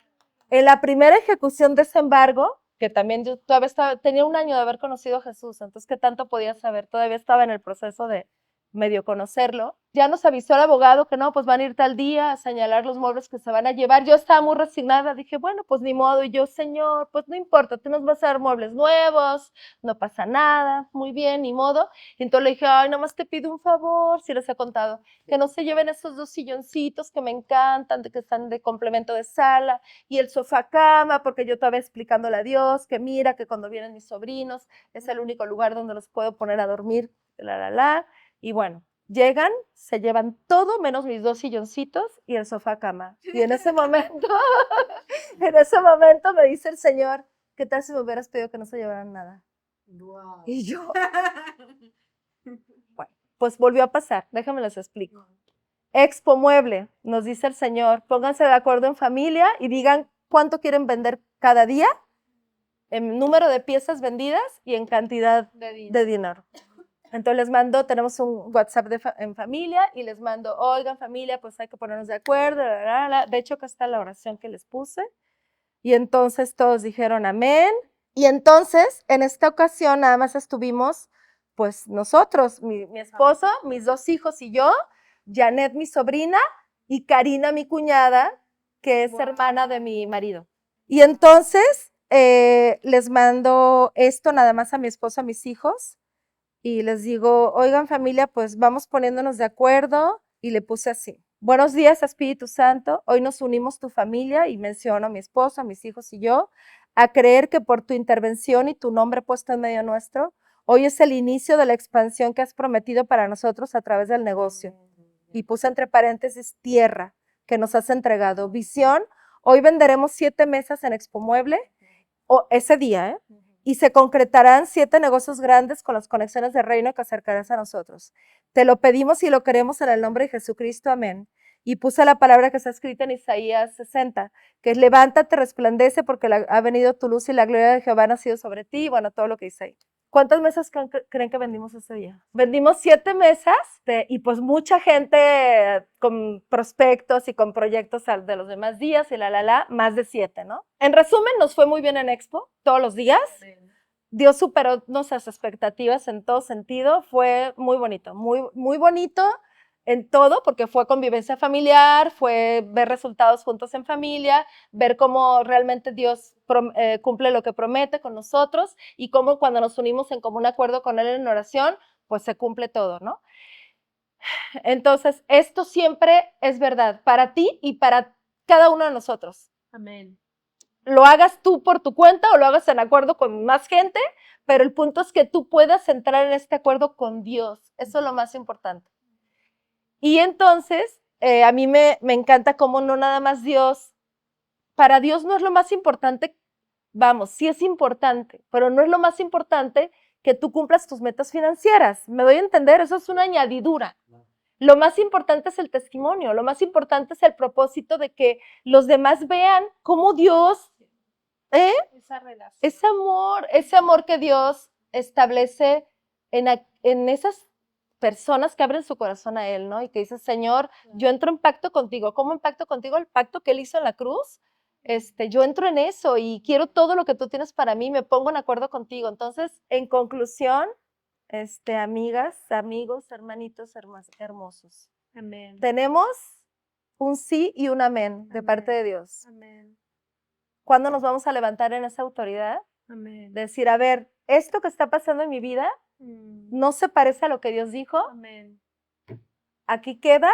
En la primera ejecución de ese embargo, que también yo todavía tenía un año de haber conocido a Jesús, entonces ¿qué tanto podía saber? Todavía estaba en el proceso de medio conocerlo. Ya nos avisó el abogado que no, pues van a ir tal día a señalar los muebles que se van a llevar. Yo estaba muy resignada, dije, bueno, pues ni modo. Y yo, Señor, pues no importa, tú nos vas a dar muebles nuevos, no pasa nada, muy bien, ni modo. Y entonces le dije, nomás te pido un favor, si les he contado, que no se lleven esos 2 silloncitos que me encantan, que están de complemento de sala, y el sofá cama, porque yo estaba explicándole a Dios que mira, que cuando vienen mis sobrinos, es el único lugar donde los puedo poner a dormir, y bueno, llegan, se llevan todo menos mis 2 silloncitos y el sofá cama. Y en ese momento me dice el Señor, ¿qué tal si me hubieras pedido que no se llevaran nada? Wow. Y yo, bueno, pues volvió a pasar, déjame les explico. Expo Mueble, nos dice el Señor, pónganse de acuerdo en familia y digan cuánto quieren vender cada día, en número de piezas vendidas y en cantidad de dinero. Entonces les mando, tenemos un WhatsApp en familia y les mando, oigan familia, pues hay que ponernos de acuerdo. De hecho, acá está la oración que les puse. Y entonces todos dijeron amén. Y entonces, en esta ocasión nada más estuvimos, pues nosotros, mi esposo, mis 2 hijos y yo, Janet, mi sobrina, y Karina, mi cuñada, que es hermana de mi marido. Y entonces les mando esto nada más a mi esposo, a mis hijos. Y les digo, oigan familia, pues vamos poniéndonos de acuerdo, y le puse así, buenos días Espíritu Santo, hoy nos unimos tu familia, y menciono a mi esposo, a mis hijos y yo, a creer que por tu intervención y tu nombre puesto en medio nuestro, hoy es el inicio de la expansión que has prometido para nosotros a través del negocio. Y puse entre paréntesis tierra, que nos has entregado. Visión, hoy venderemos 7 mesas en Expo Mueble, ese día, y se concretarán 7 negocios grandes con las conexiones de reino que acercarás a nosotros. Te lo pedimos y lo queremos en el nombre de Jesucristo, amén. Y puse la palabra que está escrita en Isaías 60, que es levántate, resplandece, porque ha venido tu luz y la gloria de Jehová ha nacido sobre ti, y bueno, todo lo que dice ahí. ¿Cuántas mesas creen que vendimos ese día? Vendimos 7 mesas y pues mucha gente con prospectos y con proyectos de los demás días y más de 7, ¿no? En resumen, nos fue muy bien en Expo todos los días. Dios superó nuestras expectativas en todo sentido. Fue muy bonito, muy, muy bonito. en todo, porque fue convivencia familiar, fue ver resultados juntos en familia, ver cómo realmente Dios cumple lo que promete con nosotros y cómo cuando nos unimos en común acuerdo con Él en oración, pues se cumple todo, ¿no? Entonces, esto siempre es verdad para ti y para cada uno de nosotros. Amén. Lo hagas tú por tu cuenta o lo hagas en acuerdo con más gente, pero el punto es que tú puedas entrar en este acuerdo con Dios. Eso es lo más importante. Y entonces, a mí me encanta cómo no nada más Dios, para Dios no es lo más importante, vamos, sí es importante, pero no es lo más importante que tú cumplas tus metas financieras. Me doy a entender, eso es una añadidura. Lo más importante es el testimonio, lo más importante es el propósito de que los demás vean cómo Dios, Esa relación. ese amor que Dios establece en esas personas que abren su corazón a Él, ¿no? Y que dicen, Señor, yo entro en pacto contigo. ¿Cómo en pacto contigo? El pacto que Él hizo en la cruz. Yo entro en eso y quiero todo lo que tú tienes para mí, me pongo en acuerdo contigo. Entonces, en conclusión, amigas, amigos, hermanitos hermosos, Amén. tenemos un sí y un amén de parte de Dios. Amén. ¿Cuándo nos vamos a levantar en esa autoridad? Amén. Decir, a ver, esto que está pasando en mi vida no se parece a lo que Dios dijo. Amén. Aquí queda,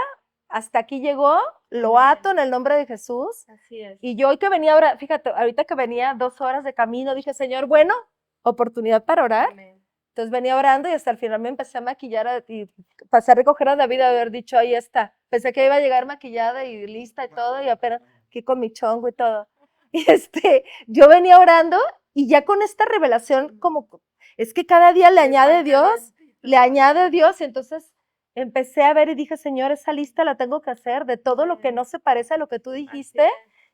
hasta aquí llegó, lo Amén. ato en el nombre de Jesús. Así es. Y yo hoy que venía ahora, fíjate, ahorita que venía 2 horas de camino, dije, Señor, bueno, oportunidad para orar. Amén. Entonces venía orando y hasta el final me empecé a maquillar y pasé a recoger a David a haber dicho, ahí está. Pensé que iba a llegar maquillada y lista y todo, y apenas aquí con mi chongo y todo. Y yo venía orando y ya con esta revelación, como es que cada día le añade Dios, y entonces empecé a ver y dije, Señor, esa lista la tengo que hacer de todo lo que no se parece a lo que tú dijiste,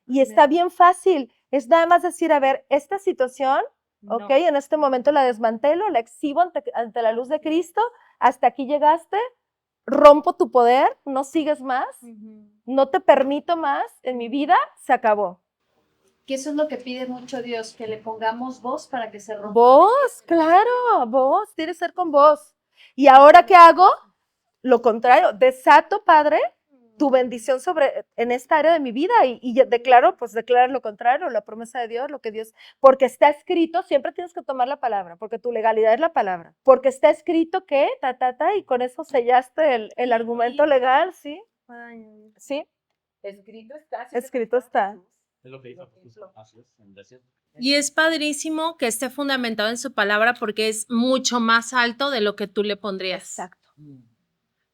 y está bien fácil, es nada más decir, a ver, esta situación, ok, en este momento la desmantelo, la exhibo ante la luz de Cristo, hasta aquí llegaste, rompo tu poder, no sigues más, no te permito más en mi vida, se acabó. Que eso es lo que pide mucho Dios, que le pongamos voz para que se rompa. Voz, claro, voz, tiene que ser con voz. ¿Y ahora qué hago? Lo contrario, desato, Padre, tu bendición en esta área de mi vida y declaro lo contrario, la promesa de Dios, lo que Dios, porque está escrito, siempre tienes que tomar la palabra, porque tu legalidad es la palabra, porque está escrito que, y con eso sellaste el argumento legal, ¿sí? ¿Sí? Escrito está. Escrito está. Es lo que hizo Jesús. Así es, en el desierto. Y es padrísimo que esté fundamentado en su palabra porque es mucho más alto de lo que tú le pondrías. Exacto.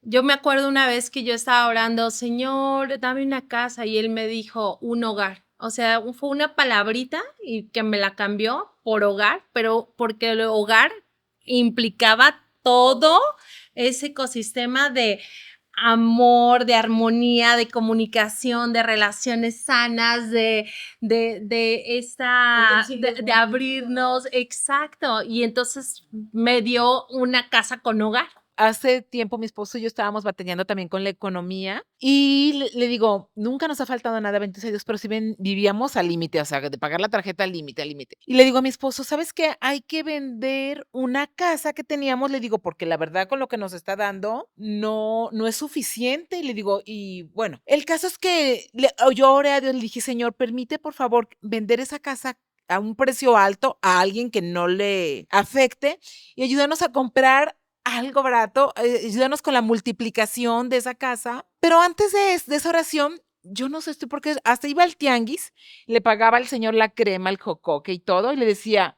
Yo me acuerdo una vez que yo estaba orando, Señor, dame una casa, y Él me dijo, un hogar. O sea, fue una palabrita y que me la cambió por hogar, pero porque el hogar implicaba todo ese ecosistema de amor, de armonía, de comunicación, de relaciones sanas, de abrirnos, exacto. Y entonces me dio una casa con hogar. Hace tiempo mi esposo y yo estábamos batallando también con la economía y le digo, nunca nos ha faltado nada, bendito sea Dios, pero si vivíamos al límite, o sea, de pagar la tarjeta al límite, al límite. Y le digo a mi esposo, ¿sabes qué? Hay que vender una casa que teníamos, le digo, porque la verdad con lo que nos está dando no es suficiente. Y le digo, y bueno, el caso es que yo oré a Dios, le dije, Señor, permite por favor vender esa casa a un precio alto a alguien que no le afecte y ayúdanos a comprar algo barato, ayúdanos con la multiplicación de esa casa. Pero antes de esa oración, yo no sé por qué, hasta iba al tianguis, le pagaba al Señor la crema, el jocoque y todo, y le decía,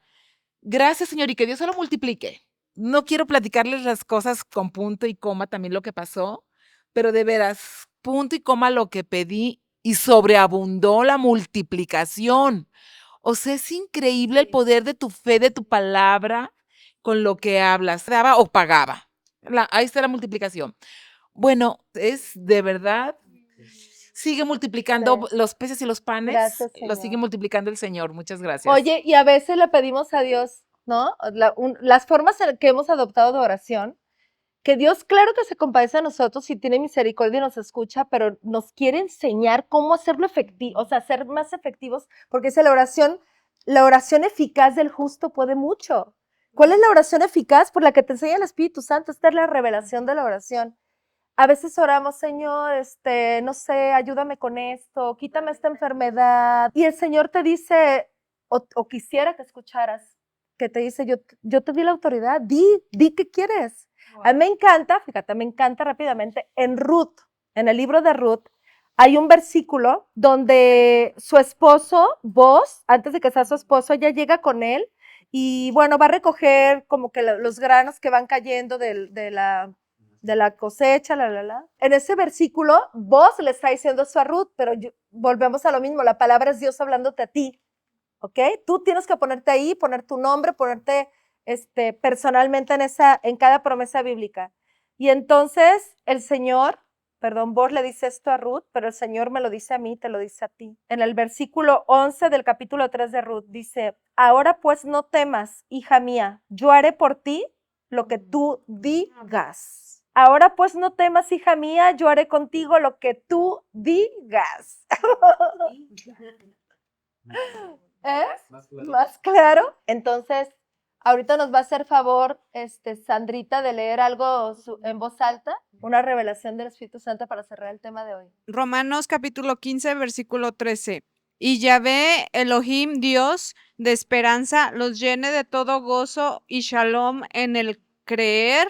gracias, Señor, y que Dios se lo multiplique. No quiero platicarles las cosas con punto y coma también lo que pasó, pero de veras, punto y coma lo que pedí y sobreabundó la multiplicación. O sea, es increíble el poder de tu fe, de tu palabra, con lo que hablas, daba o pagaba. Ahí está la multiplicación. Bueno, es de verdad, sigue multiplicando los peces y los panes, Gracias, los sigue Señor. multiplicando el Señor. Muchas gracias. Oye, y a veces le pedimos a Dios, ¿no? Las formas que hemos adoptado de oración, que Dios, claro que se compadece a nosotros y tiene misericordia y nos escucha, pero nos quiere enseñar cómo hacerlo efectivo, o sea, ser más efectivos, porque dice la oración eficaz del justo puede mucho. ¿Cuál es la oración eficaz? Por la que te enseña el Espíritu Santo. Esta es la revelación de la oración. A veces oramos, Señor, no sé, ayúdame con esto, quítame esta enfermedad. Y el Señor te dice, o quisiera que escucharas, que te dice, yo te di la autoridad, di qué quieres. A mí me encanta, fíjate, me encanta rápidamente, en Ruth, en el libro de Ruth, hay un versículo donde su esposo, Boaz, antes de que sea su esposo, ella llega con él y bueno, va a recoger como que los granos que van cayendo de la cosecha, En ese versículo, Boaz le está diciendo eso a Ruth, pero volvemos a lo mismo, la palabra es Dios hablándote a ti, ¿ok? Tú tienes que ponerte ahí, poner tu nombre, ponerte personalmente en cada promesa bíblica. Y entonces el Señor, Boaz le dice esto a Ruth, pero el Señor me lo dice a mí, te lo dice a ti. En el versículo 11 del capítulo 3 de Ruth dice, ahora pues no temas, hija mía, yo haré por ti lo que tú digas. Ahora pues no temas, hija mía, yo haré contigo lo que tú digas. ¿Más claro? Entonces, ahorita nos va a hacer favor, Sandrita, de leer algo en voz alta, una revelación del Espíritu Santo para cerrar el tema de hoy. Romanos capítulo 15, versículo 13. Y Yahvé Elohim, Dios de esperanza, los llene de todo gozo y shalom en el creer,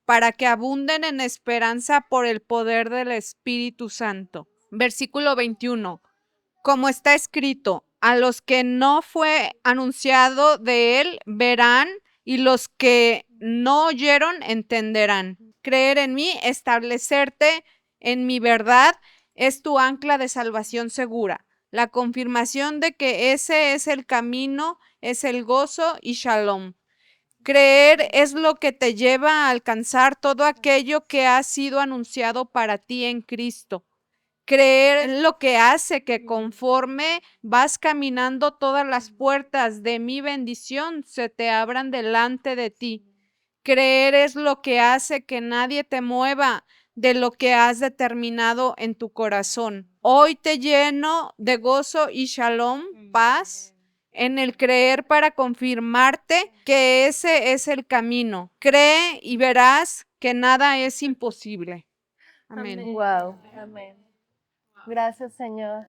para que abunden en esperanza por el poder del Espíritu Santo. Versículo 21. Como está escrito, a los que no fue anunciado de él verán, y los que no oyeron entenderán. Creer en mí, establecerte en mi verdad, es tu ancla de salvación segura. La confirmación de que ese es el camino, es el gozo y shalom. Creer es lo que te lleva a alcanzar todo aquello que ha sido anunciado para ti en Cristo. Creer es lo que hace que conforme vas caminando, todas las puertas de mi bendición se te abran delante de ti. Creer es lo que hace que nadie te mueva de lo que has determinado en tu corazón. Hoy te lleno de gozo y shalom, paz, en el creer para confirmarte que ese es el camino. Cree y verás que nada es imposible. Amén. Wow. Amén. Gracias, Señor.